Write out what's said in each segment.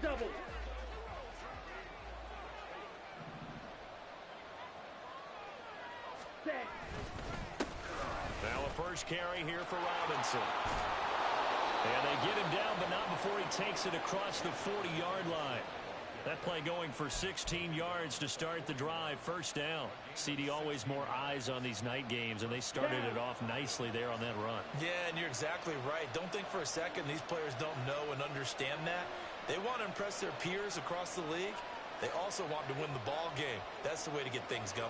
double. Set. Now a first carry here for Robinson. And they get him down, but not before he takes it across the 40-yard line. That play going for 16 yards to start the drive. First down. CD, always more eyes on these night games, and they started it off nicely there on that run. Yeah, and you're exactly right. Don't think for a second these players don't know and understand that. They want to impress their peers across the league. They also want to win the ball game. That's the way to get things going.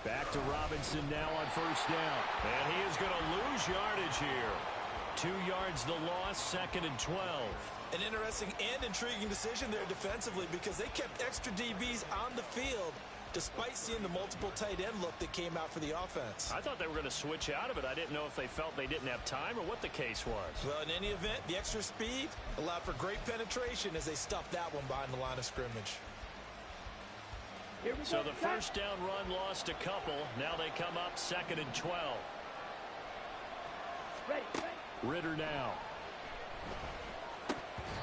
Back to Robinson now on first down. And he is going to lose yardage here. 2 yards the loss, 2nd and 12. An interesting and intriguing decision there defensively because they kept extra DBs on the field despite seeing the multiple tight end look that came out for the offense. I thought they were going to switch out of it. I didn't know if they felt they didn't have time or what the case was. Well, in any event, the extra speed allowed for great penetration as they stuffed that one behind the line of scrimmage. So the first down run lost a couple. Now they come up 2nd and 12. Ritter now.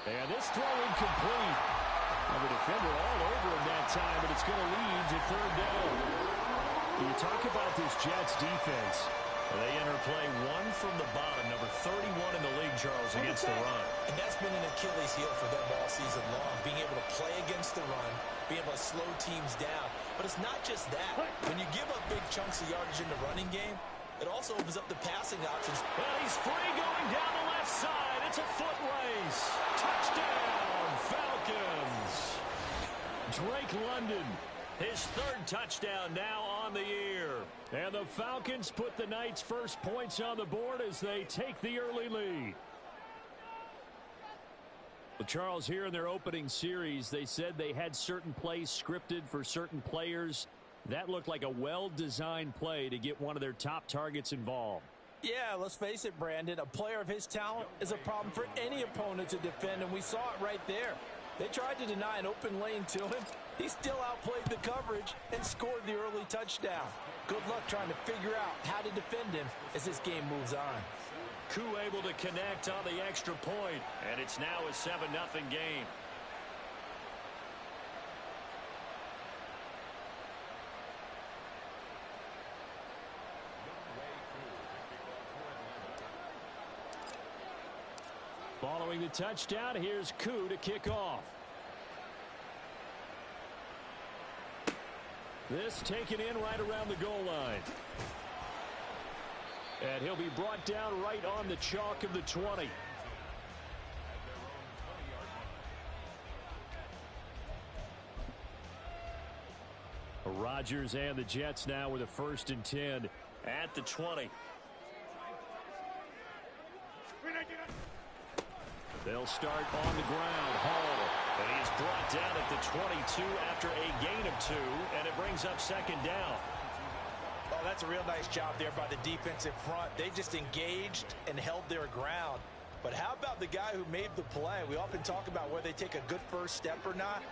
And this throw incomplete. And the defender all over him that time, but it's going to lead to 3rd down. You talk about this Jets defense. They enter play 1 from the bottom, number 31 in the league, Charles, against the run. And that's been an Achilles heel for them all season long, being able to play against the run, being able to slow teams down. But it's not just that. When you give up big chunks of yardage in the running game, it also opens up the passing options. Well, he's free going down the left side. It's a foot race. Touchdown, Falcons. Drake London, his 3rd touchdown now on the year. And the Falcons put the night's first points on the board as they take the early lead. Well, Charles, here in their opening series, they said they had certain plays scripted for certain players. That looked like a well-designed play to get one of their top targets involved. Yeah, let's face it, Brandon. A player of his talent is a problem for any opponent to defend, and we saw it right there. They tried to deny an open lane to him. He still outplayed the coverage and scored the early touchdown. Good luck trying to figure out how to defend him as this game moves on. Koo able to connect on the extra point, and it's now a 7-0 game. Following the touchdown, here's Koo to kick off. This taken in right around the goal line. And he'll be brought down right on the chalk of the 20. Rodgers and the Jets now with a 1st and 10 at the 20. They'll start on the ground. Hall. And he's brought down at the 22 after a gain of 2. And it brings up 2nd down. Oh, that's a real nice job there by the defensive front. They just engaged and held their ground. But how about the guy who made the play? We often talk about whether they take a good first step or not.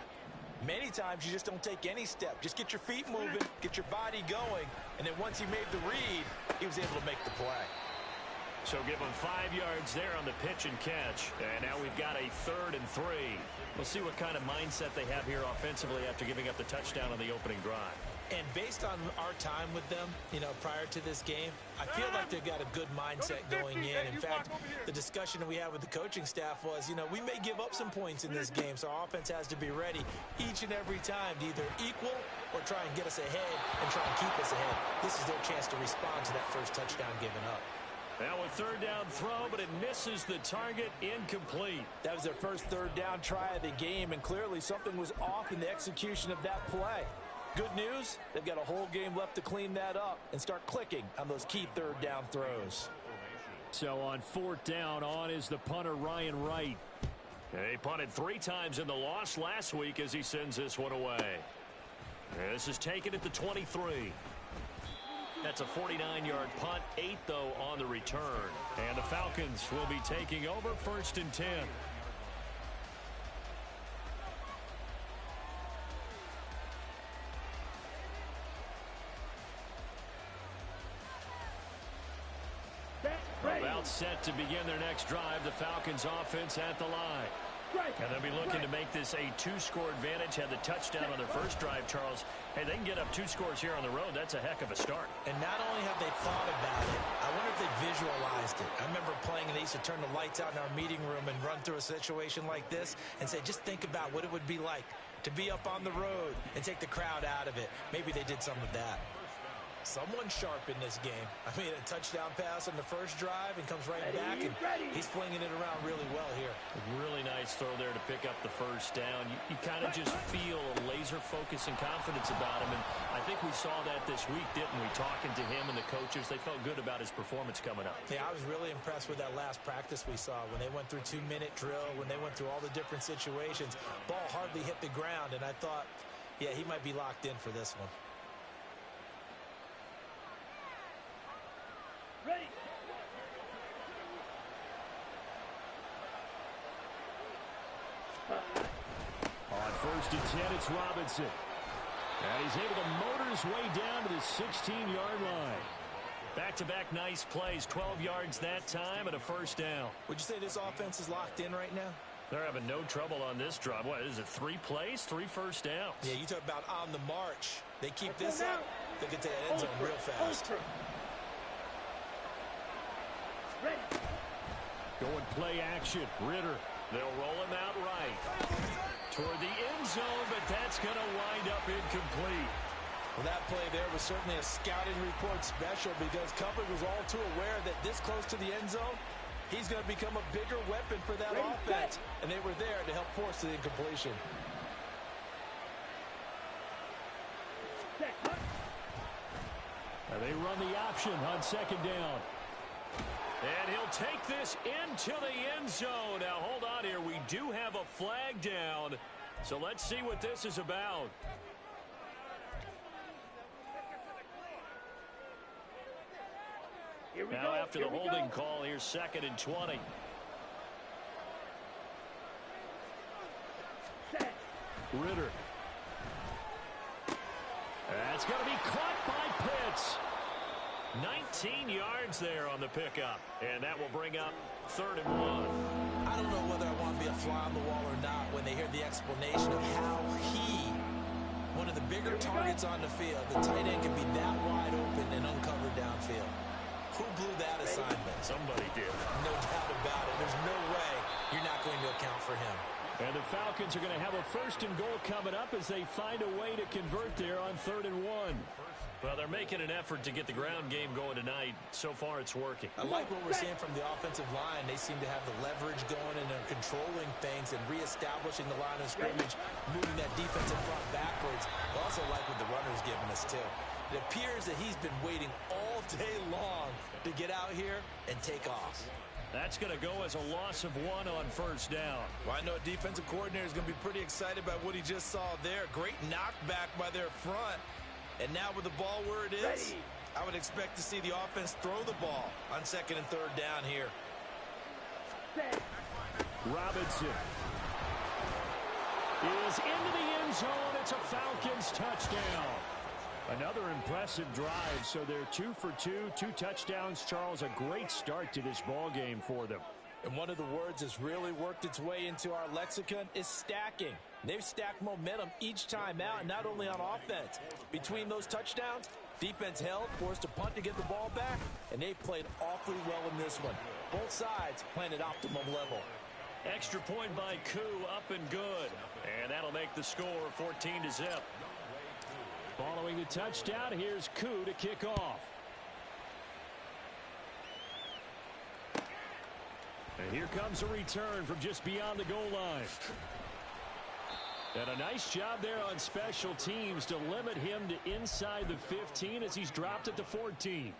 Many times you just don't take any step. Just get your feet moving, get your body going. And then once he made the read, he was able to make the play. So give them 5 yards there on the pitch and catch. And now we've got a 3rd and 3. We'll see what kind of mindset they have here offensively after giving up the touchdown on the opening drive. And based on our time with them, prior to this game, I feel like they've got a good mindset going in. In fact, the discussion that we had with the coaching staff was, we may give up some points in this game, so our offense has to be ready each and every time to either equal or try and get us ahead and try and keep us ahead. This is their chance to respond to that first touchdown given up. Now a 3rd down throw, but it misses the target, incomplete. That was their first 3rd down try of the game, and clearly something was off in the execution of that play. Good news, they've got a whole game left to clean that up and start clicking on those key 3rd down throws. So on 4th down, on is the punter, Ryan Wright. He punted 3 times in the loss last week as he sends this one away. This is taken at the 23. That's a 49-yard punt, 8 though on the return. And the Falcons will be taking over 1st and 10. set to begin their next drive. The Falcons offense at the line. And they'll be looking to make this a 2-score advantage. Had the touchdown on their first drive, Charles. Hey, they can get up 2 scores here on the road. That's a heck of a start. And not only have they thought about it, I wonder if they visualized it. I remember playing, and they used to turn the lights out in our meeting room and run through a situation like this and say, just think about what it would be like to be up on the road and take the crowd out of it. Maybe they did some of that. Someone sharp in this game. I mean, a touchdown pass on the first drive and comes right back, and he's flinging it around really well here. Really nice throw there to pick up the first down. You kind of just feel a laser focus and confidence about him, and I think we saw that this week, didn't we? Talking to him and the coaches, they felt good about his performance coming up. Yeah, I was really impressed with that last practice we saw when they went through 2-minute drill, when they went through all the different situations. Ball hardly hit the ground, and I thought, yeah, he might be locked in for this one. On first and 10, it's Robinson. And he's able to motor his way down to the 16-yard line. Back-to-back nice plays, 12 yards that time and a first down. Would you say this offense is locked in right now? They're having no trouble on this drive. What is it, 3 plays, 3 first downs? Yeah, you talk about on the march. They keep this up, they'll get to the end zone real fast. Going play action. Ritter. They'll roll him out right. Toward the end zone, but that's going to wind up incomplete. Well, that play there was certainly a scouting report special because Cumberland was all too aware that this close to the end zone, he's going to become a bigger weapon for that offense. And they were there to help force the incompletion. And they run the option on second down. And he'll take this into the end zone. Now, hold on here. We do have a flag down. So let's see what this is about. Now, after the holding call, here's 2nd and 20. Ritter. That's going to be caught by Pitts. 19 yards there on the pickup, and that will bring up 3rd and 1. I don't know whether I want to be a fly on the wall or not when they hear the explanation of how he, one of the bigger targets on the field, the tight end can be that wide open and uncovered downfield. Who blew that assignment? Somebody did. No doubt about it. There's no way you're not going to account for him. And the Falcons are going to have a 1st and goal coming up as they find a way to convert there on 3rd and 1. Well, they're making an effort to get the ground game going tonight. So far, it's working. I like what we're seeing from the offensive line. They seem to have the leverage going, and they're controlling things and reestablishing the line of scrimmage, moving that defensive front backwards. I also like what the runner's giving us, too. It appears that he's been waiting all day long to get out here and take off. That's going to go as a loss of 1 on 1st down. Well, I know a defensive coordinator is going to be pretty excited about what he just saw there. Great knockback by their front. And now with the ball where it is, I would expect to see the offense throw the ball on 2nd and 3rd down here. Robinson is into the end zone. It's a Falcons touchdown. Another impressive drive, so they're 2 for 2, 2 touchdowns. Charles, a great start to this ball game for them. And one of the words that's really worked its way into our lexicon is stacking. They've stacked momentum each time out, not only on offense. Between those touchdowns, defense held, forced a punt to get the ball back, and they've played awfully well in this one. Both sides playing at optimum level. Extra point by Koo, up and good. And that'll make the score 14-0. Following the touchdown, here's Koo to kick off. And here comes a return from just beyond the goal line. And a nice job there on special teams to limit him to inside the 15 as he's dropped at the 14.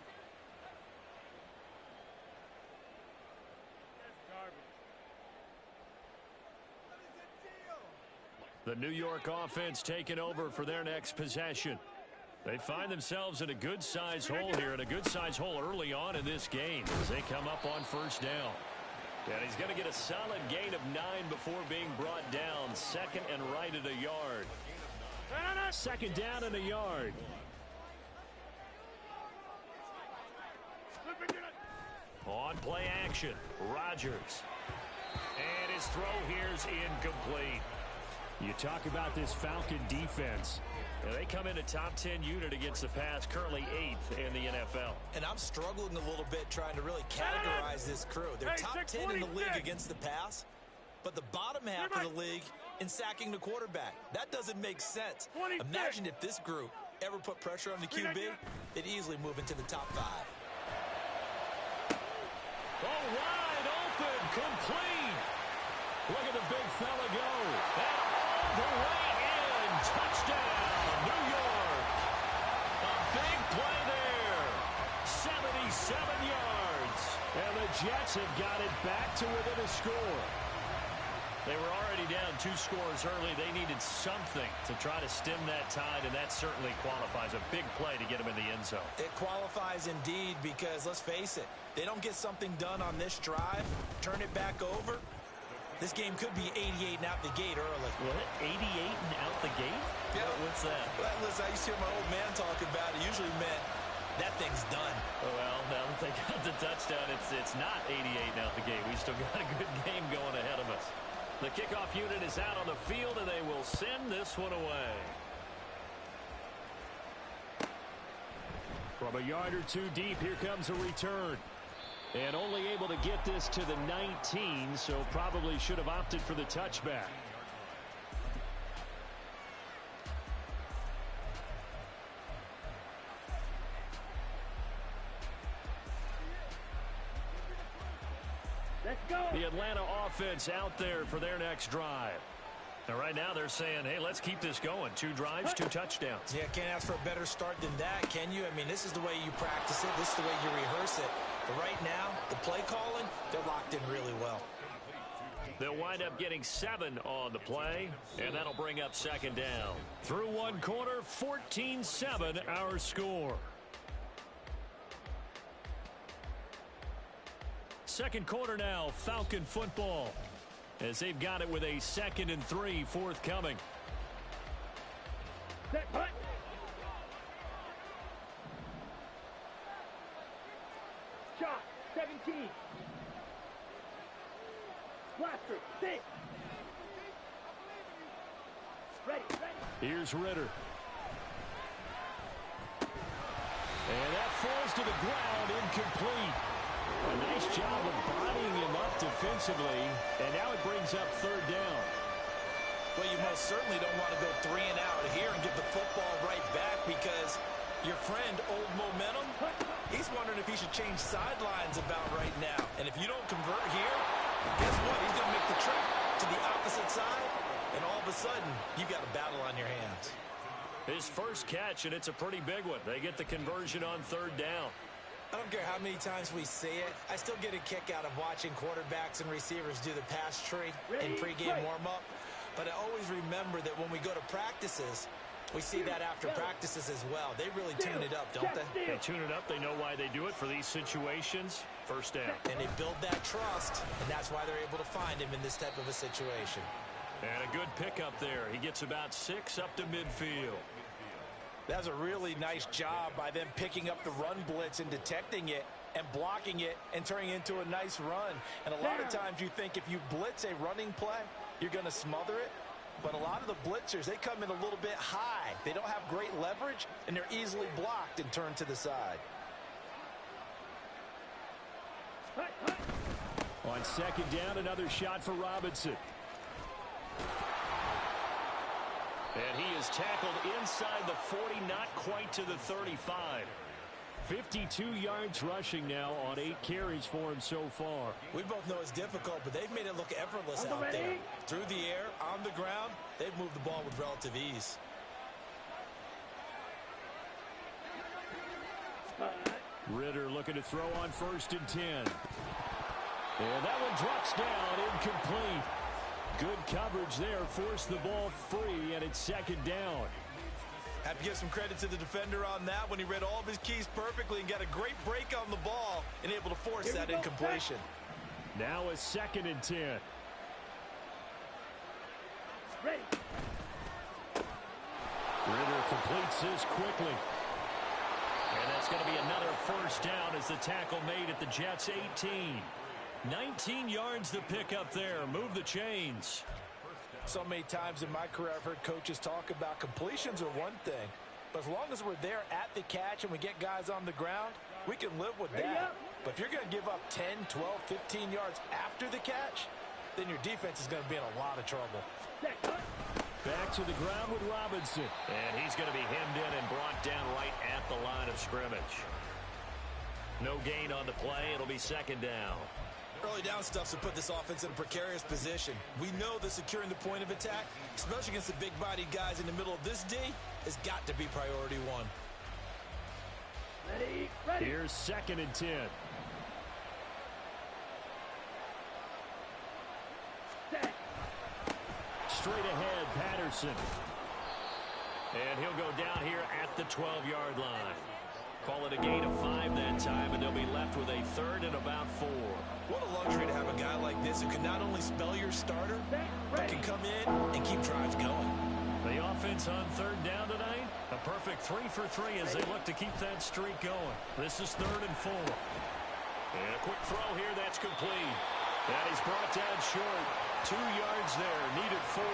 The New York offense taking over for their next possession. They find themselves in a good-sized hole here, and a good-sized hole early on in this game as they come up on 1st down. And he's going to get a solid gain of 9 before being brought down. 2nd and right at a yard. 2nd down and a yard. On play action, Rodgers. And his throw here's incomplete. You talk about this Falcon defense. And they come in a top 10 unit against the pass, currently 8th in the NFL. And I'm struggling a little bit trying to really categorize this crew. They're top 10 in the league against the pass, but the bottom half of the league in sacking the quarterback. That doesn't make sense. Imagine if this group ever put pressure on the QB, they'd easily move into the top 5. Oh, wide open, complete. Look at the big fella go. And all the way in. Touchdown, New York. A big play there. 77 yards. And the Jets have got it back to within a score. They were already down 2 scores early. They needed something to try to stem that tide, and that certainly qualifies. A big play to get them in the end zone. It qualifies indeed because, let's face it, they don't get something done on this drive, turn it back over, this game could be 88 and out the gate early. What? 88 and out the gate? Yeah. What's that? Well, listen, I used to hear my old man talk about it. Usually meant that thing's done. Well, now that they got the touchdown, it's not 88 and out the gate. We still got a good game going ahead of us. The kickoff unit is out on the field, and they will send this one away. From a yard or 2 deep, here comes a return. And only able to get this to the 19, so probably should have opted for the touchback. Let's go. The Atlanta offense out there for their next drive. And right now they're saying, hey, let's keep this going. 2 drives, 2 touchdowns. Yeah, can't ask for a better start than that, can you? I mean, this is the way you practice it. This is the way you rehearse it. But right now, the play calling, they're locked in really well. They'll wind up getting 7 on the play, and that'll bring up 2nd down. Through 1 quarter, 14-7 our score. Second quarter now, Falcon football, as they've got it with a 2nd and 3 forthcoming. Set, punt. Shot, 17. Blaster, 6. Ready. Here's Ritter. And that falls to the ground, incomplete. A nice job of bodying him up defensively, and now it brings up 3rd down. Well, you most certainly don't want to go 3 and out here and give the football right back because your friend, Old Momentum, he's wondering if he should change sidelines about right now. And if you don't convert here, guess what? He's going to make the trip to the opposite side, and all of a sudden, you've got a battle on your hands. His first catch, and it's a pretty big one. They get the conversion on 3rd down. I don't care how many times we say it. I still get a kick out of watching quarterbacks and receivers do the pass tree in pregame warm-up. But I always remember that when we go to practices, we see that after practices as well. They really tune it up, don't they? They tune it up. They know why they do it for these situations. 1st down. And they build that trust, and that's why they're able to find him in this type of a situation. And a good pickup there. He gets about 6 up to midfield. That's a really nice job by them picking up the run blitz and detecting it and blocking it and turning it into a nice run. And a lot of times you think if you blitz a running play, you're going to smother it. But a lot of the blitzers, they come in a little bit high. They don't have great leverage, and they're easily blocked and turned to the side. On 2nd down, another shot for Robinson. And he is tackled inside the 40, not quite to the 35. 52 yards rushing now on 8 carries for him so far. We both know it's difficult, but they've made it look effortless out there. Through the air, on the ground, they've moved the ball with relative ease. Ritter looking to throw on 1st and 10. And that one drops down, incomplete. Good coverage there, forced the ball free, and it's 2nd down. Have to give some credit to the defender on that when he read all of his keys perfectly and got a great break on the ball and able to force that incompletion. Now a 2nd and 10. Ready. Ritter completes this quickly. And that's going to be another first down as the tackle made at the Jets' 18. 19 yards to pick up there. Move the chains. So many times in my career I've heard coaches talk about completions are one thing, but as long as we're there at the catch and we get guys on the ground, we can live with that. But if you're going to give up 10, 12, 15 yards after the catch, then your defense is going to be in a lot of trouble. Back to the ground with Robinson. And he's going to be hemmed in and brought down right at the line of scrimmage. No gain on the play. It'll be second down. Early down stuff's to put this offense in a precarious position. We know that securing the point of attack, especially against the big-bodied guys in the middle of this D, has got to be priority one. Ready. Here's 2nd and 10. Set. Straight ahead, Patterson. And he'll go down here at the 12-yard line. Call it a gain of 5 that time, and they'll be left with a 3rd and about 4. What a luxury to have a guy like this who can not only spell your starter, but can come in and keep drives going. The offense on 3rd down tonight, a perfect 3 for 3 as they look to keep that streak going. This is 3rd and 4. And a quick throw here, that's complete. That is brought down short. 2 yards there, needed 4.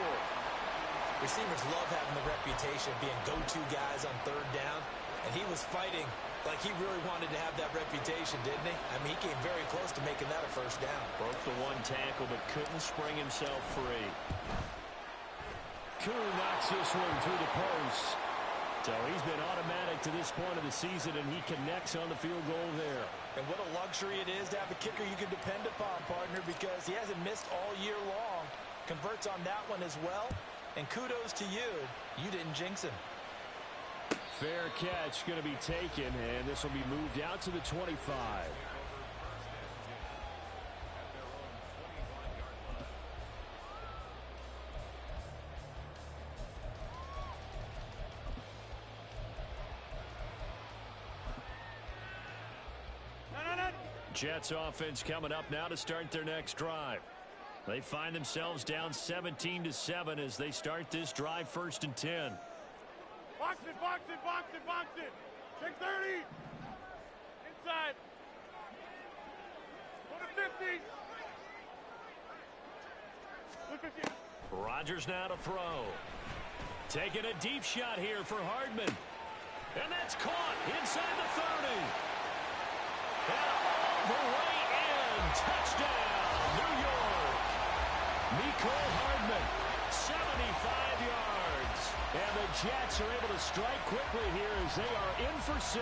Receivers love having the reputation of being go-to guys on 3rd down, and he was fighting like he really wanted to have that reputation, didn't he? I mean, he came very close to making that a first down. Broke the one tackle, but couldn't spring himself free. Koo knocks this one through the post. So he's been automatic to this point of the season, and he connects on the field goal there. And what a luxury it is to have a kicker you can depend upon, partner, because he hasn't missed all year long. Converts on that one as well. And kudos to you. You didn't jinx him. Fair catch going to be taken, and this will be moved out to the 25. Jets offense coming up now to start their next drive. They find themselves down 17-7 as they start this drive 1st and 10. Box it, box it, box it, box it. Check 30. Inside. Go to 50. Go to 50. Rodgers now to throw. Taking a deep shot here for Hardman. And that's caught inside the 30. And all the way in. Touchdown, New York. Mecole Hardman, 75 yards. And the Jets are able to strike quickly here as they are in for 6.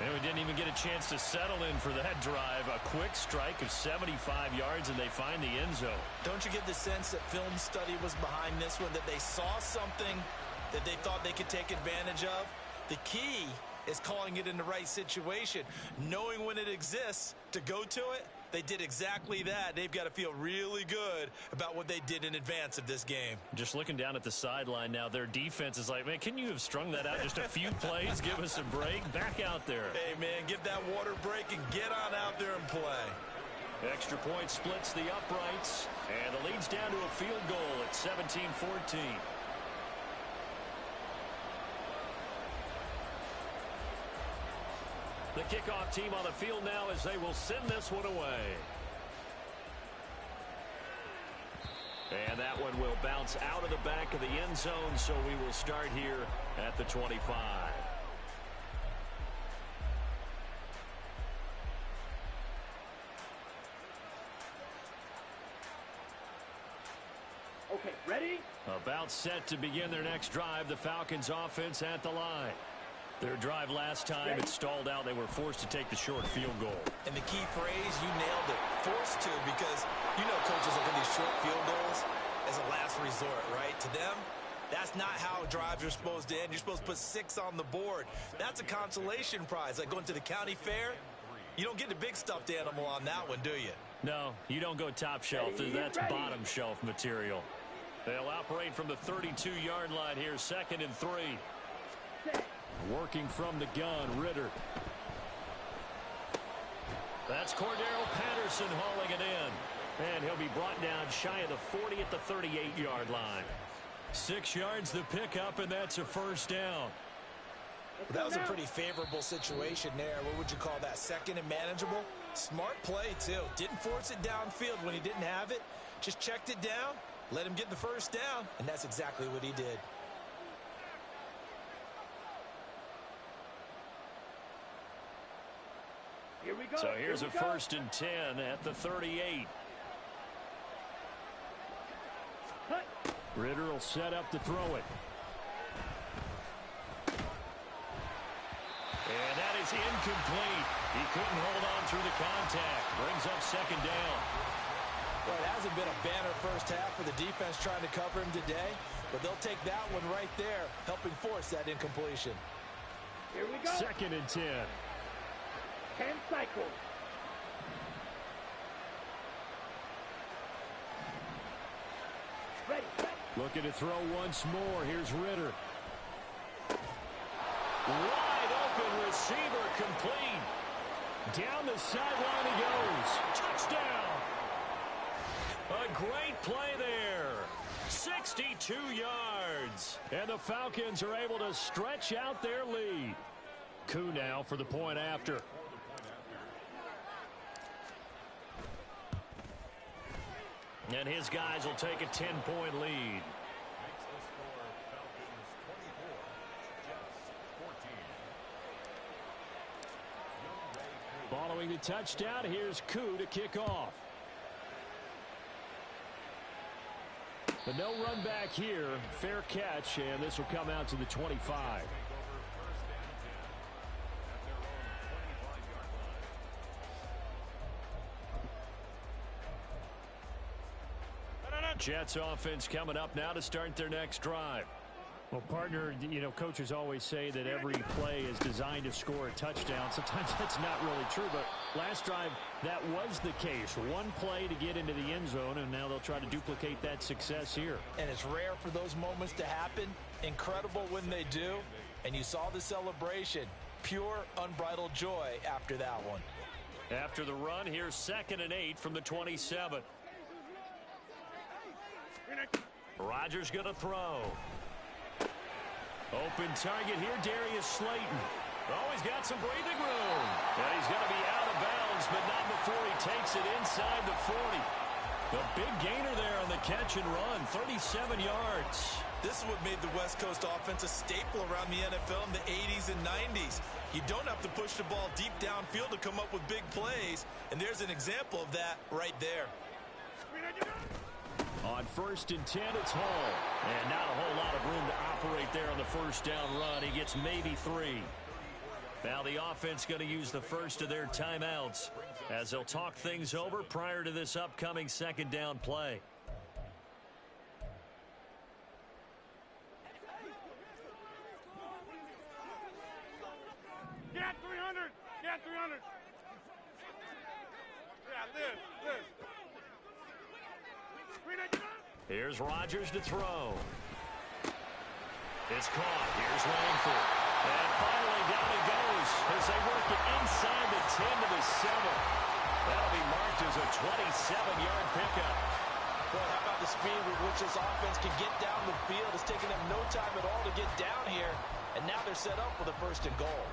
And we didn't even get a chance to settle in for that drive. A quick strike of 75 yards, and they find the end zone. Don't you get the sense that film study was behind this one, that they saw something that they thought they could take advantage of? The key is calling it in the right situation, knowing when it exists to go to it. They did exactly that. They've got to feel really good about what they did in advance of this game. Just looking down at the sideline now, their defense is like, man, can you have strung that out just a few plays? Give us a break. Back out there. Hey, man, give that water break and get on out there and play. Extra point splits the uprights, and the lead's down to a field goal at 17-14. The kickoff team on the field now as they will send this one away. And that one will bounce out of the back of the end zone, so we will start here at the 25. Okay, ready? About set to begin their next drive, the Falcons offense at the line. Their drive last time, it stalled out. They were forced to take the short field goal. And the key phrase, you nailed it, forced to, because you know coaches look at these short field goals as a last resort, right? To them, that's not how drives are supposed to end. You're supposed to put 6 on the board. That's a consolation prize. Like going to the county fair, you don't get the big stuffed animal on that one, do you? No, you don't go top shelf. That's bottom shelf material. They'll operate from the 32-yard line here, 2nd and 3. Working from the gun, Ritter. That's Cordero Patterson hauling it in. And he'll be brought down shy of the 40 at the 38-yard line. 6 yards to pick up, and that's a first down. Well, that was a pretty favorable situation there. What would you call that? Second and manageable? Smart play, too. Didn't force it downfield when he didn't have it. Just checked it down, let him get the first down, and that's exactly what he did. Here we go. So here's Here a we go. 1st and 10 at the 38. Cut. Ritter will set up to throw it. And that is incomplete. He couldn't hold on through the contact. Brings up 2nd down. Well, it hasn't been a banner first half for the defense trying to cover him today, but they'll take that one right there, helping force that incompletion. Here we go. 2nd and 10. 10 cycles. Ready. Looking to throw once more. Here's Ritter. Wide open receiver complete. Down the sideline he goes. Touchdown. A great play there. 62 yards. And the Falcons are able to stretch out their lead. Koo now for the point after. And his guys will take a 10-point lead. Following the touchdown, here's Koo to kick off. But no run back here. Fair catch, and this will come out to the 25. Jets offense coming up now to start their next drive. Well, partner, you know, coaches always say that every play is designed to score a touchdown. Sometimes that's not really true, but last drive, that was the case. One play to get into the end zone, and now they'll try to duplicate that success here. And it's rare for those moments to happen. Incredible when they do. And you saw the celebration. Pure, unbridled joy after that one. After the run, here's 2nd and 8 from the 27. Rodgers going to throw. Open target here, Darius Slayton. Oh, he's got some breathing room. And he's going to be out of bounds, but not before he takes it inside the 40. The big gainer there on the catch and run, 37 yards. This is what made the West Coast offense a staple around the NFL in the 80s and 90s. You don't have to push the ball deep downfield to come up with big plays, and there's an example of that right there. On 1st and 10, it's Hall. And not a whole lot of room to operate there on the first down run. He gets maybe 3. Now the offense going to use the first of their timeouts as they'll talk things over prior to this upcoming 2nd down play. Get 300. Get 300. Yeah, live. Here's Rodgers to throw. It's caught. Here's Langford. And finally down it goes as they work it inside the 10 to the 7. That'll be marked as a 27-yard pickup. Boy, how about the speed with which this offense can get down the field? It's taking them no time at all to get down here. And now they're set up with a 1st and goal.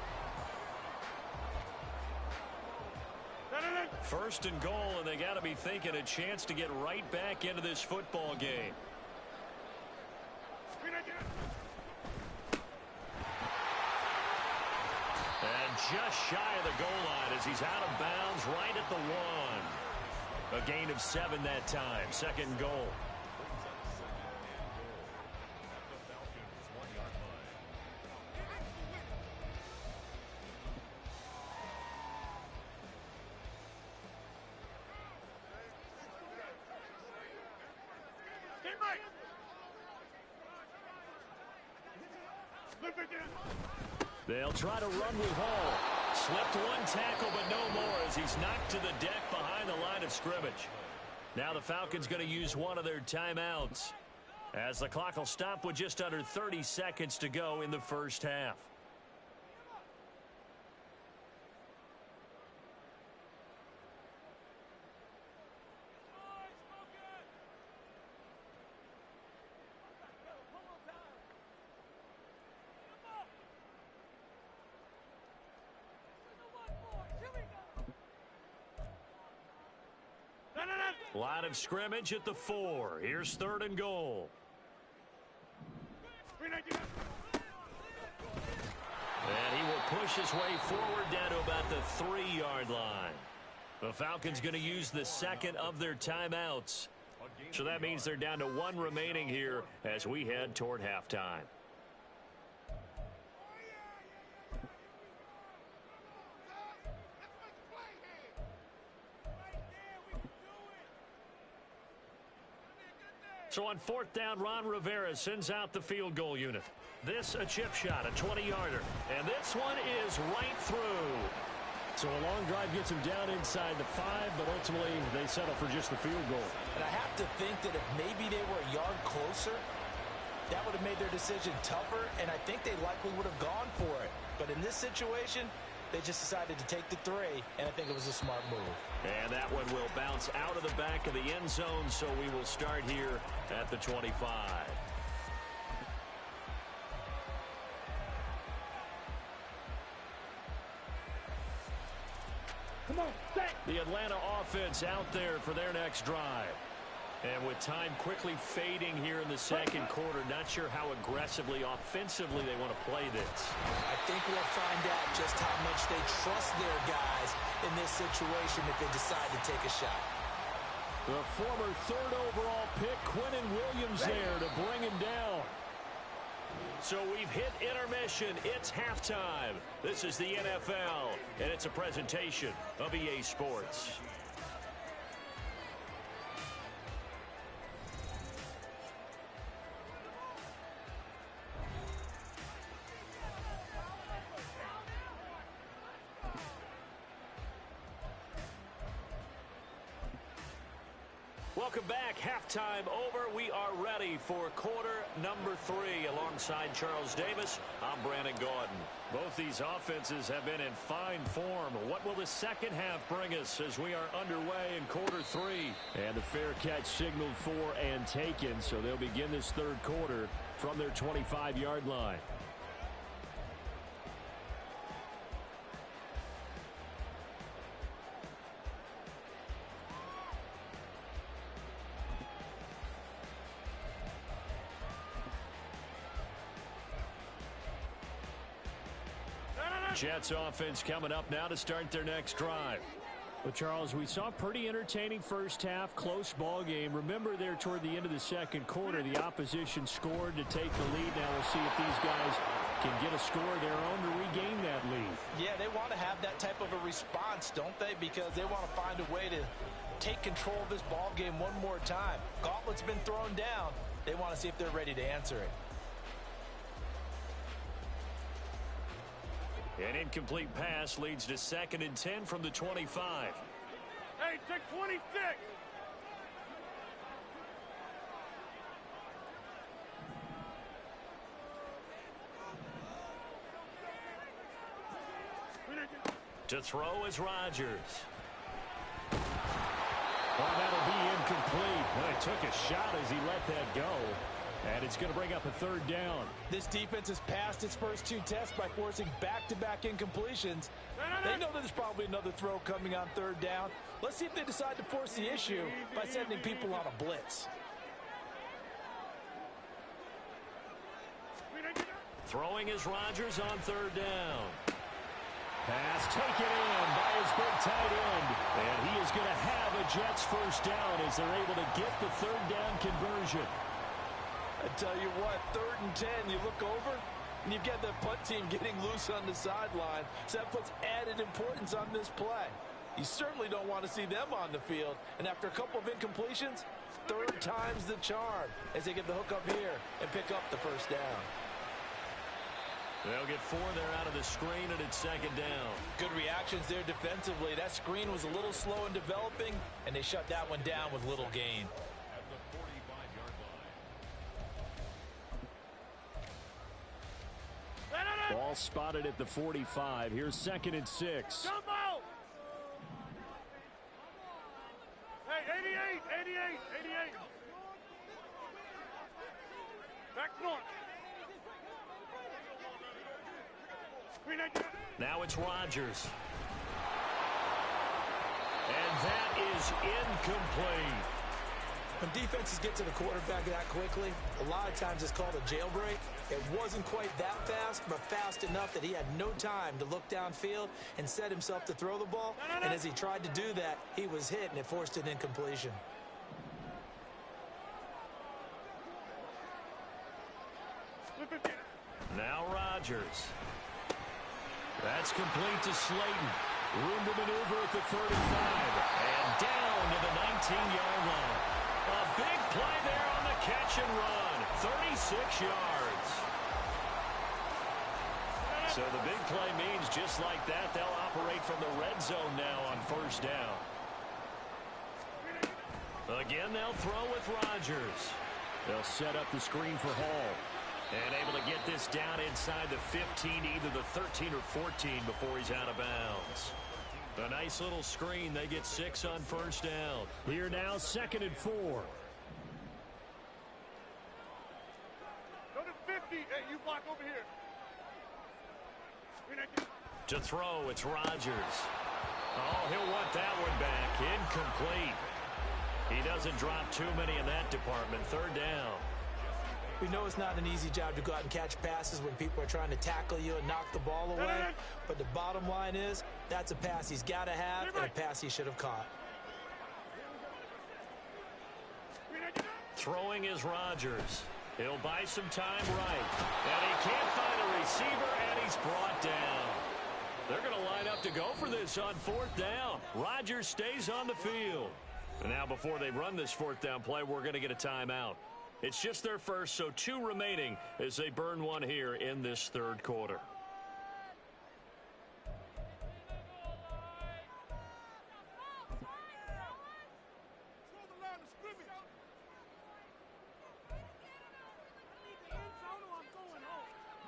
1st and goal, and they got to be thinking a chance to get right back into this football game. And just shy of the goal line as he's out of bounds right at the 1. A gain of 7 that time. 2nd and goal. They'll try to run with Hall. Slipped one tackle, but no more as he's knocked to the deck behind the line of scrimmage. Now the Falcons going to use one of their timeouts as the clock will stop with just under 30 seconds to go in the first half. Line of scrimmage at the 4. Here's 3rd and goal. And he will push his way forward down to about the 3-yard line. The Falcons going to use the second of their timeouts. So that means they're down to 1 remaining here as we head toward halftime. So on 4th down, Ron Rivera sends out the field goal unit. This a chip shot, a 20-yarder. And this one is right through. So a long drive gets them down inside the 5, but ultimately they settle for just the field goal. And I have to think that if maybe they were a yard closer, that would have made their decision tougher, and I think they likely would have gone for it. But in this situation, they just decided to take the 3, and I think it was a smart move. And that one will bounce out of the back of the end zone, so we will start here at the 25. Come on, set. The Atlanta offense out there for their next drive. And with time quickly fading here in the second quarter, not sure how aggressively, offensively they want to play this. I think we'll find out just how much they trust their guys in this situation if they decide to take a shot. The former 3rd overall pick, Quinnen Williams, there to bring him down. So we've hit intermission. It's halftime. This is the NFL, and it's a presentation of EA Sports. Welcome back. Halftime over. We are ready for quarter number 3. Alongside Charles Davis, I'm Brandon Gaudin. Both these offenses have been in fine form. What will the second half bring us as we are underway in quarter 3? And the fair catch signaled for and taken, so they'll begin this 3rd quarter from their 25-yard line. Jets offense coming up now to start their next drive. Well, Charles, we saw a pretty entertaining first half, close ball game. Remember there toward the end of the second quarter, the opposition scored to take the lead. Now we'll see if these guys can get a score of their own to regain that lead. Yeah, they want to have that type of a response, don't they? Because they want to find a way to take control of this ball game one more time. Gauntlet's been thrown down. They want to see if they're ready to answer it. An incomplete pass leads to 2nd and 10 from the 25. Hey, take 26. To throw is Rodgers. Well, that'll be incomplete. Well, he took a shot as he let that go. And it's going to bring up a 3rd down. This defense has passed its first 2 tests by forcing back-to-back incompletions. They know that there's probably another throw coming on 3rd down. Let's see if they decide to force the issue by sending people on a blitz. Throwing is Rodgers on 3rd down. Pass taken in by his big tight end. And he is going to have a Jets first down as they're able to get the 3rd down conversion. I tell you what, 3rd and 10, you look over, and you've got the punt team getting loose on the sideline, so that puts added importance on this play. You certainly don't want to see them on the field, and after a couple of incompletions, 3rd time's the charm as they get the hook up here and pick up the first down. They'll get 4 there out of the screen, and it's 2nd down. Good reactions there defensively. That screen was a little slow in developing, and they shut that one down with little gain. Ball spotted at the 45. Here's 2nd and 6. Jumbo! Hey, 88, 88, 88. Back north. Now it's Rodgers. And that is incomplete. When defenses get to the quarterback that quickly, a lot of times it's called a jailbreak. It wasn't quite that fast, but fast enough that he had no time to look downfield and set himself to throw the ball. And as he tried to do that, he was hit, and it forced an incompletion. Now Rodgers. That's complete to Slayton. Room to maneuver at the 35. And down to the 19-yard line. A big play there on the catch and run. 36 yards. So the big play means just like that, they'll operate from the red zone now on first down. Again, they'll throw with Rodgers. They'll set up the screen for Hall. And able to get this down inside the 15, either the 13 or 14 before he's out of bounds. A nice little screen. They get 6 on first down. Here now, 2nd and 4. Go to 50. Hey, you block over here. To throw, it's Rodgers. Oh, he'll want that one back. Incomplete. He doesn't drop too many in that department. 3rd down. We know it's not an easy job to go out and catch passes when people are trying to tackle you and knock the ball away. But the bottom line is, that's a pass he's got to have and a pass he should have caught. Throwing is Rodgers. He'll buy some time right. And he can't find a receiver, and he's brought down. They're going to line up to go for this on 4th down. Rodgers stays on the field. And now before they run this 4th down play, we're going to get a timeout. It's just their first, so 2 remaining as they burn one here in this 3rd quarter.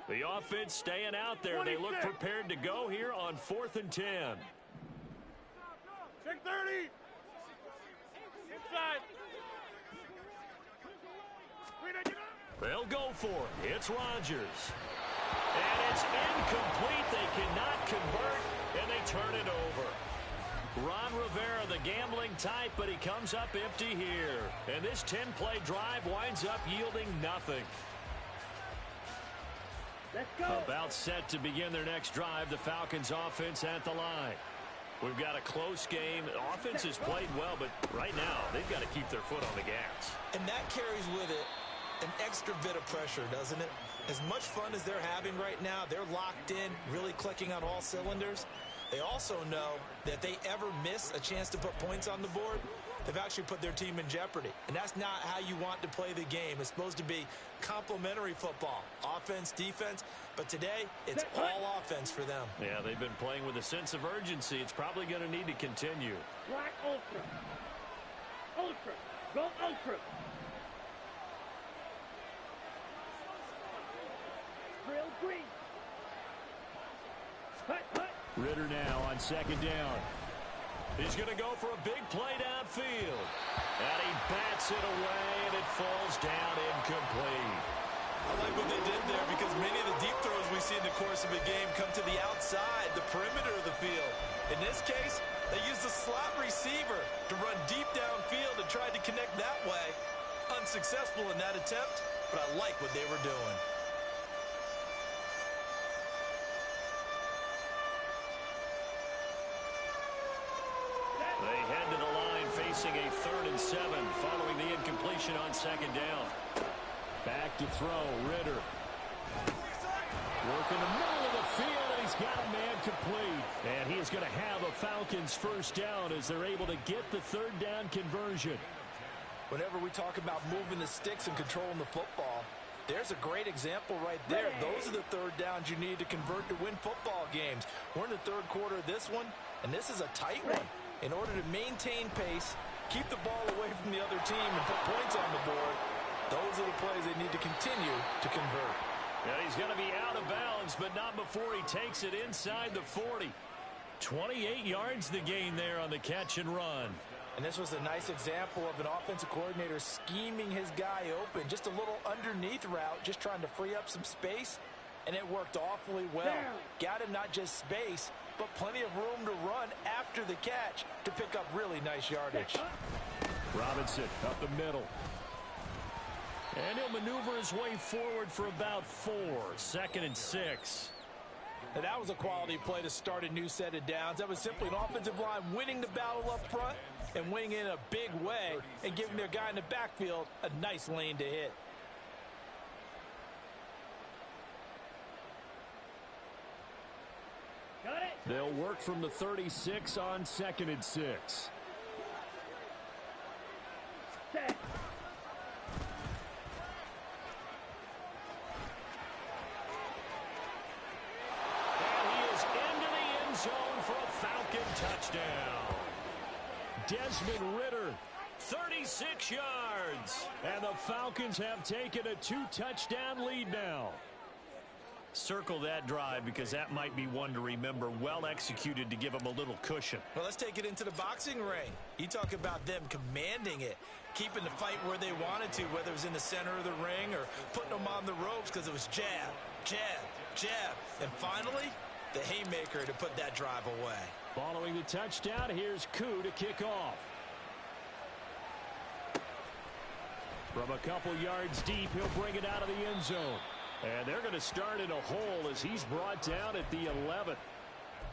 The offense staying out there. They look prepared to go here on 4th and 10. Check 30. Inside. They'll go for it. It's Rodgers. And it's incomplete. They cannot convert, and they turn it over. Ron Rivera, the gambling type, but he comes up empty here. And this 10-play drive winds up yielding nothing. Let's go. About set to begin their next drive, the Falcons offense at the line. We've got a close game. The offense has played well, but right now they've got to keep their foot on the gas. And that carries with it an extra bit of pressure, doesn't it? As much fun as they're having right now, they're locked in, really clicking on all cylinders. They also know that if they ever miss a chance to put points on the board, they've actually put their team in jeopardy. And that's not how you want to play the game. It's supposed to be complementary football, offense, defense. But today, it's all offense for them. Yeah, they've been playing with a sense of urgency. It's probably going to need to continue. Black ultra. Ultra. Go ultra. Drill green. Hut, hut. Ritter now on 2nd down. He's going to go for a big play downfield. And he bats it away, and it falls down incomplete. I like what they did there because many of the deep throws we see in the course of a game come to the outside, the perimeter of the field. In this case, they used a slot receiver to run deep downfield and tried to connect that way. Unsuccessful in that attempt, but I like what they were doing. They head to the line facing a 3rd and 7 following the incompletion on 2nd down. Back to throw, Ritter. Work in the middle of the field, and he's got a man complete. And he is going to have a Falcons 1st down as they're able to get the 3rd down conversion. Whenever we talk about moving the sticks and controlling the football, there's a great example right there. Those are the 3rd downs you need to convert to win football games. We're in the 3rd quarter of this one, and this is a tight one. In order to maintain pace, keep the ball away from the other team, and put points on the board, those are the plays they need to continue to convert. Yeah, he's going to be out of bounds, but not before he takes it inside the 40. 28 yards the gain there on the catch and run. And this was a nice example of an offensive coordinator scheming his guy open. Just a little underneath route, just trying to free up some space, and it worked awfully well. Got him not just space, but plenty of room to run after the catch to pick up really nice yardage. Robinson up the middle. And he'll maneuver his way forward for about 4. 2nd and 6. And that was a quality play to start a new set of downs. That was simply an offensive line winning the battle up front and winning in a big way and giving their guy in the backfield a nice lane to hit. Got it. They'll work from the 36 on 2nd and 6. Set. Zone for a Falcon touchdown. Desmond Ridder, 36 yards. And the Falcons have taken a 2-touchdown lead now. Circle that drive because that might be one to remember. Well executed to give them a little cushion. Well, let's take it into the boxing ring. You talk about them commanding it, keeping the fight where they wanted to, whether it was in the center of the ring or putting them on the ropes because it was jab, jab, jab. And finally, the haymaker to put that drive away. Following the touchdown, here's Koo to kick off. From a couple yards deep, he'll bring it out of the end zone. And they're going to start in a hole as he's brought down at the 11th.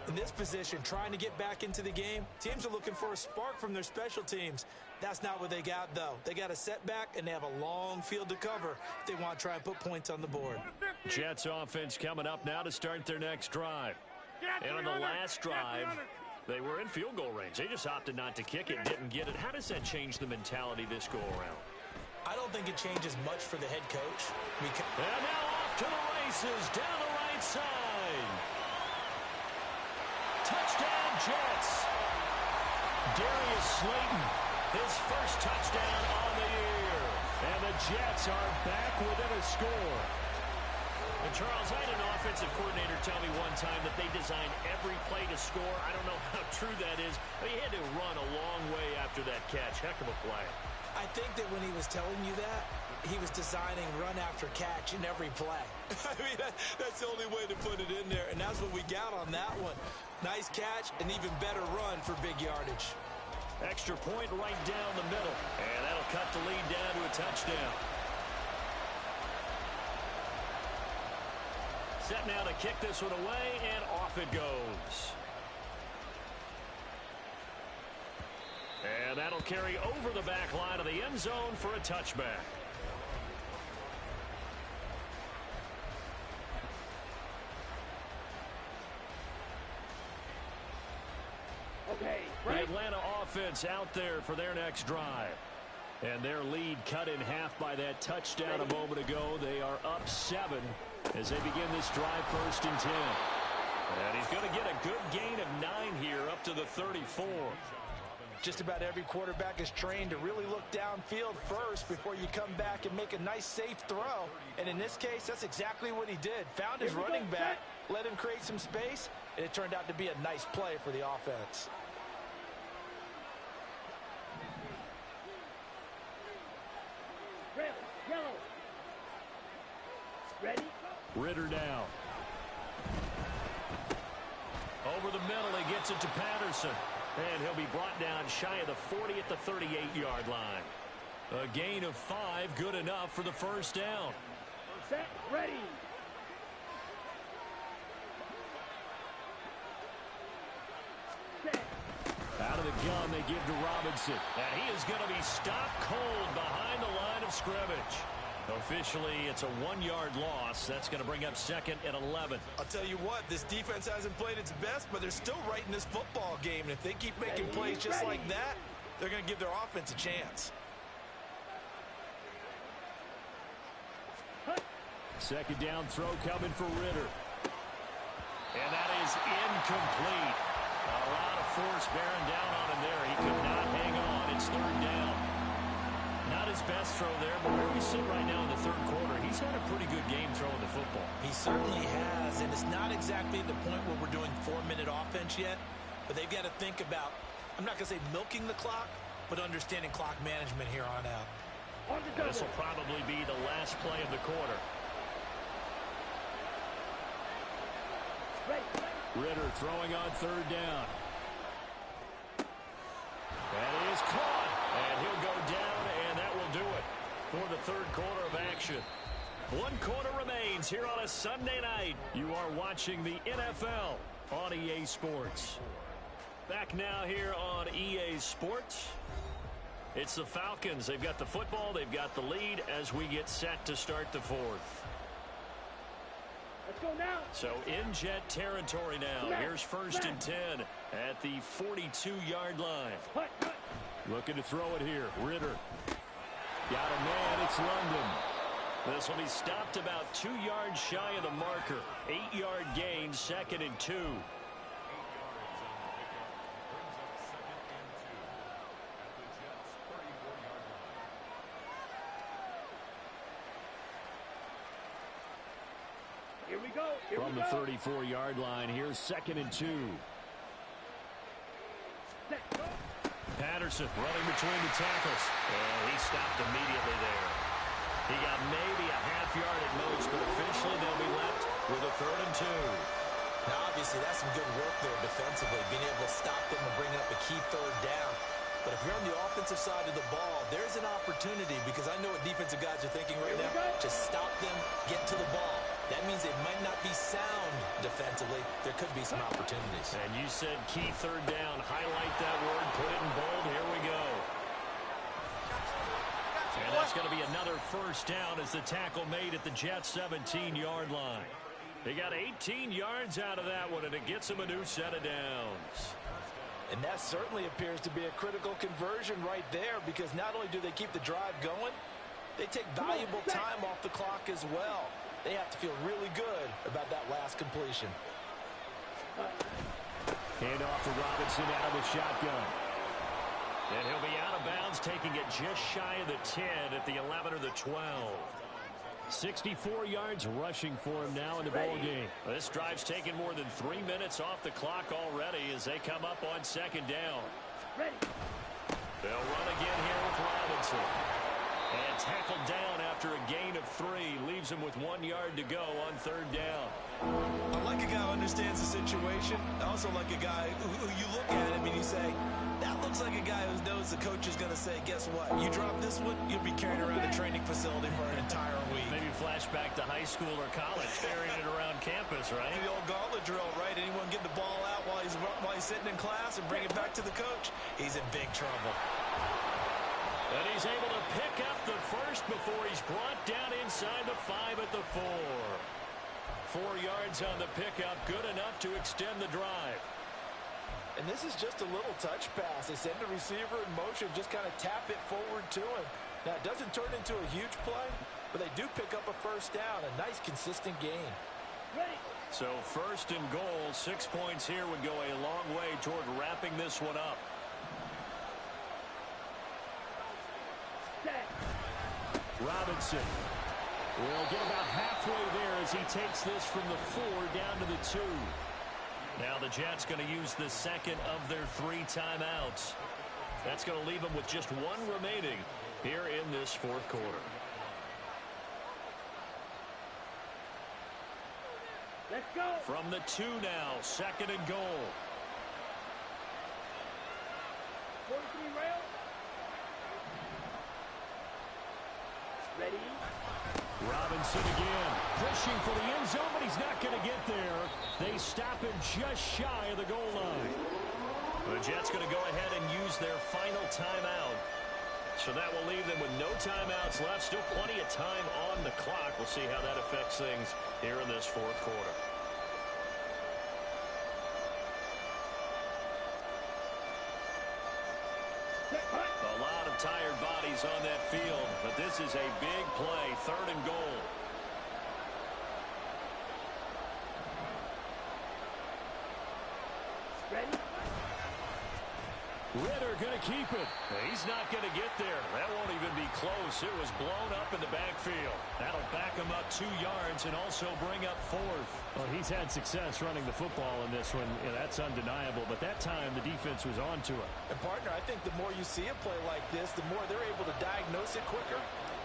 In this position, trying to get back into the game, teams are looking for a spark from their special teams. That's not what they got, though. They got a setback, and they have a long field to cover if they want to try and put points on the board. Jets offense coming up now to start their next drive. And on the last drive, they were in field goal range. They just opted not to kick it, didn't get it. How does that change the mentality this go-around? I don't think it changes much for the head coach. And now off to the races down the right side. Touchdown, Jets. Darius Slayton, his first touchdown on the year. And the Jets are back within a score. And Charles, I had an offensive coordinator tell me one time that they designed every play to score. I don't know how true that is, but he had to run a long way after that catch. Heck of a play. I think that when he was telling you that, he was designing run after catch in every play. I mean, that's the only way to put it in there, and that's what we got on that one. Nice catch, and even better run for big yardage. Extra point right down the middle, and that'll cut the lead down to a touchdown. Set now to kick this one away, and off it goes. And that'll carry over the back line of the end zone for a touchback. Okay, The right. Atlanta offense out there for their next drive. And their lead cut in half by that touchdown a moment ago. They are up 7 as they begin this drive 1st and 10. And he's going to get a good gain of 9 here up to the 34. Just about every quarterback is trained to really look downfield first before you come back and make a nice, safe throw. And in this case, that's exactly what he did. Found his running back, let him create some space, and it turned out to be a nice play for the offense. Red, yellow. Ready? Ridder down. Over the middle, he gets it to Patterson. And he'll be brought down shy of the 40 at the 38-yard line. A gain of 5, good enough for the first down. Set, ready. Set. Out of the gun, they give to Robinson. And he is going to be stopped cold behind the line of scrimmage. Officially, it's a 1-yard loss. That's going to bring up 2nd and 11. I'll tell you what, this defense hasn't played its best, but they're still right in this football game. And if they keep making plays just like that, they're going to give their offense a chance. 2nd down throw coming for Ridder. And that is incomplete. A lot of force bearing down on him there. He could not hang on. It's 3rd down. Not his best throw there, but where we sit right now in the 3rd quarter, he's had a pretty good game throwing the football. He certainly has, and it's not exactly the point where we're doing 4-minute offense yet, but they've got to think about, I'm not going to say milking the clock, but understanding clock management here on out. This will probably be the last play of the quarter. Ready. Ritter throwing on third down. And he is caught. And he'll go down, and that will do it for the third quarter of action. 1 quarter remains here on a Sunday night. You are watching the NFL on EA Sports. Back now here on EA Sports. It's the Falcons. They've got the football. They've got the lead as we get set to start the fourth. Let's go now. So in Jet territory now. Here's 1st and 10 at the 42-yard line. Looking to throw it here. Ritter. Got a man. It's London. This will be stopped about 2 yards shy of the marker. 8-yard gain, 2nd and 2. Here we go. From the 34-yard line, here's 2nd and 2. Patterson running between the tackles. And he stopped immediately there. He got maybe a half yard at most, but officially they'll be left with a 3rd and 2. Now, obviously, that's some good work there defensively, being able to stop them and bring up a key 3rd down. But if you're on the offensive side of the ball, there's an opportunity, because I know what defensive guys are thinking right now. Just stop them, get to the ball. That means it might not be sound defensively. There could be some opportunities. And you said key 3rd down. Highlight that word. Put it in bold. Here we go. And that's going to be another 1st down as the tackle made at the Jets' 17-yard line. They got 18 yards out of that one, and it gets them a new set of downs. And that certainly appears to be a critical conversion right there, because not only do they keep the drive going, they take valuable time off the clock as well. They have to feel really good about that last completion. Hand off to Robinson out of the shotgun. And he'll be out of bounds, taking it just shy of the 10 at the 11 or the 12. 64 yards rushing for him now in the ball game. This drive's taken more than 3 minutes off the clock already as they come up on 2nd down. They'll run again here with Robinson. And tackled down after a gain of 3. Leaves him with 1 yard to go on 3rd down. I like a guy who understands the situation. I also like a guy who you look at him and you say, that looks like a guy who knows the coach is going to say, guess what? You drop this one, you'll be carrying around the training facility for an entire week. Maybe flashback to high school or college, carrying it around campus, right? The old gauntlet drill, right? Anyone get the ball out while he's sitting in class and bring it back to the coach? He's in big trouble. And he's able to pick up the 1st before he's brought down inside the 5 at the 4. 4 yards on the pickup, good enough to extend the drive. And this is just a little touch pass. They send the receiver in motion, just kind of tap it forward to him. Now, it doesn't turn into a huge play, but they do pick up a 1st down, a nice, consistent gain. So 1st and goal, 6 points here would go a long way toward wrapping this one up. Robinson will get about halfway there as he takes this from the 4 down to the 2. Now the Jets going to use the 2nd of their 3 timeouts. That's going to leave them with just 1 remaining here in this 4th quarter. Let's go. From the 2 now, 2nd and goal. 43 rail. Ready. Robinson again, pushing for the end zone, but he's not going to get there. They stop him just shy of the goal line. The Jets going to go ahead and use their final timeout. So that will leave them with no timeouts left. Still plenty of time on the clock. We'll see how that affects things here in this 4th quarter. A lot of tired bodies on that field, but this is a big play, 3rd and goal. Ready. Ritter going to keep it. He's not going to get there. That won't even be close. It was blown up in the backfield. That'll back him up 2 yards and also bring up 4th. Well, he's had success running the football in this one. Yeah, that's undeniable. But that time, the defense was on to it. And, partner, I think the more you see a play like this, the more they're able to diagnose it quicker.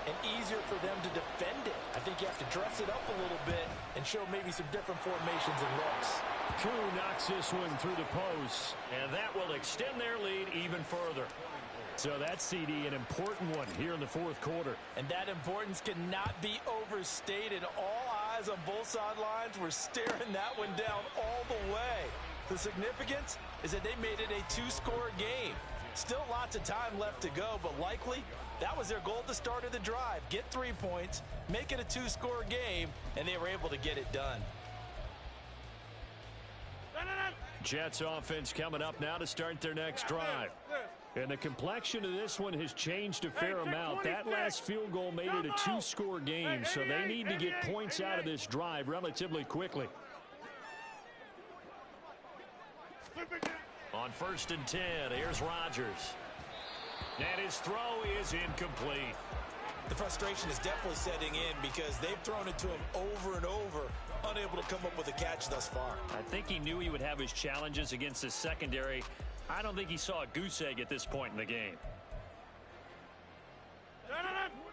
and easier for them to defend it. I think you have to dress it up a little bit and show maybe some different formations and looks. Koo knocks this one through the post. And that will extend their lead even further. So that's, CD, an important one here in the fourth quarter. And that importance cannot be overstated. All eyes on both sidelines were staring that one down all the way. The significance is that they made it a two-score game. Still lots of time left to go, but likely that was their goal at the start of the drive. Get 3 points, make it a two-score game, and they were able to get it done. Jets offense coming up now to start their next drive. And the complexion of this one has changed a fair amount. That last field goal made it a two-score game, so they need to get points out of this drive relatively quickly. On 1st and 10, here's Rodgers. And his throw is incomplete. The frustration is definitely setting in because they've thrown it to him over and over, unable to come up with a catch thus far. I think he knew he would have his challenges against his secondary. I don't think he saw a goose egg at this point in the game.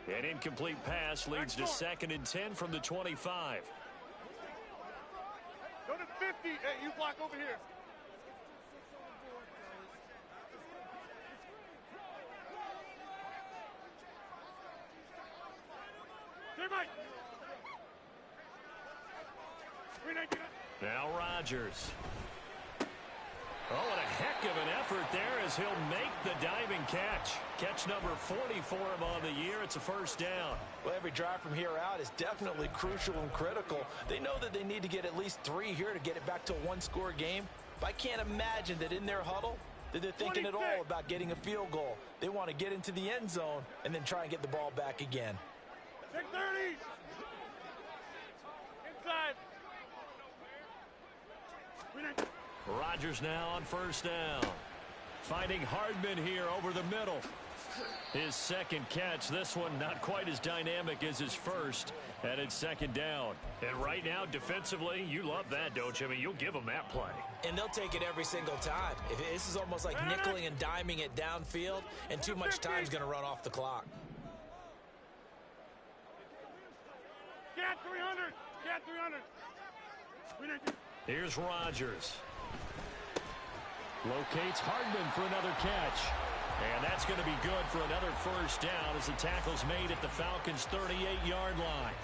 An incomplete pass leads to 2nd and 10 from the 25. Go to 50. Hey, you block over here. Now Rodgers. Oh, and a heck of an effort there as he'll make the diving catch. Catch number 40 for him on the year. It's a first down. Well, every drive from here out is definitely crucial and critical. They know that they need to get at least 3 here to get it back to a one-score game. But I can't imagine that in their huddle that they're thinking at all about getting a field goal. They want to get into the end zone and then try and get the ball back again. 630. Inside. Rodgers now on first down. Finding Hardman here over the middle. His second catch, this one not quite as dynamic as his first, and it's 2nd down. And right now, defensively, you love that, don't you? I mean, you'll give them that play. And they'll take it every single time. This is almost like nickeling and diming it downfield, and too much time is going to run off the clock. Get 300. Get 300. Here's Rodgers. Locates Hardman for another catch. And that's going to be good for another first down as the tackle's made at the Falcons' 38-yard line.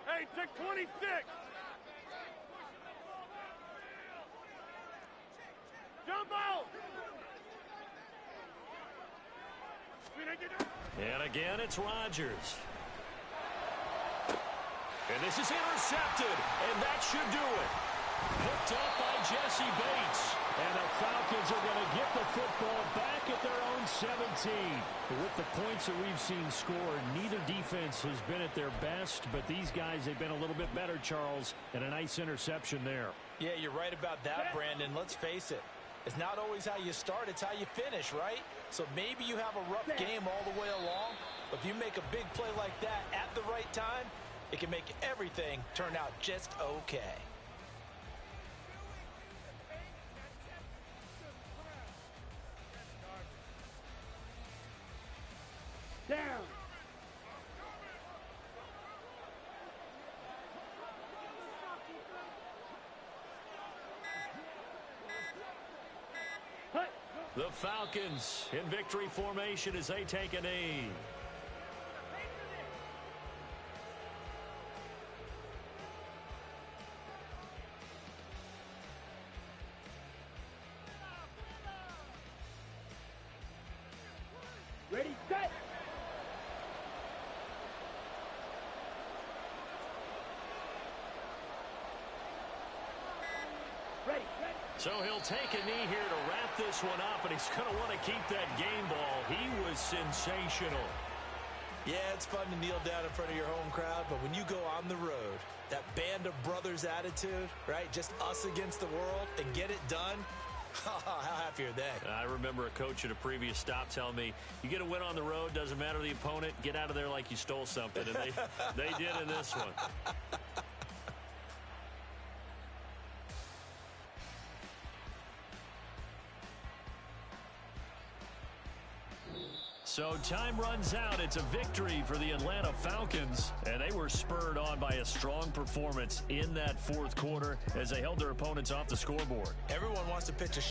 Hey, take 26. Jump out. And again, it's Rodgers. And this is intercepted, and that should do it. Picked up by Jesse Bates. And the Falcons are going to get the football back at their own 17. With the points that we've seen scored, neither defense has been at their best, but these guys have been a little bit better, Charles, and a nice interception there. Yeah, you're right about that, Brandon. Let's face it. It's not always how you start, it's how you finish, right? So maybe you have a rough game all the way along, but if you make a big play like that at the right time, it can make everything turn out just okay. Down. The Falcons in victory formation as they take a knee. Ready, set. Ready, set. So he'll take a knee here to wrap this one up, and he's going to want to keep that game ball. He was sensational. Yeah, it's fun to kneel down in front of your home crowd, but when you go on the road, that band of brothers attitude, right? Just us against the world and get it done. How happy are they? I remember a coach at a previous stop telling me, you get a win on the road, doesn't matter the opponent, get out of there like you stole something. And they did in this one. So time runs out. It's a victory for the Atlanta Falcons, and they were spurred on by a strong performance in that fourth quarter as they held their opponents off the scoreboard. Everyone wants to pitch a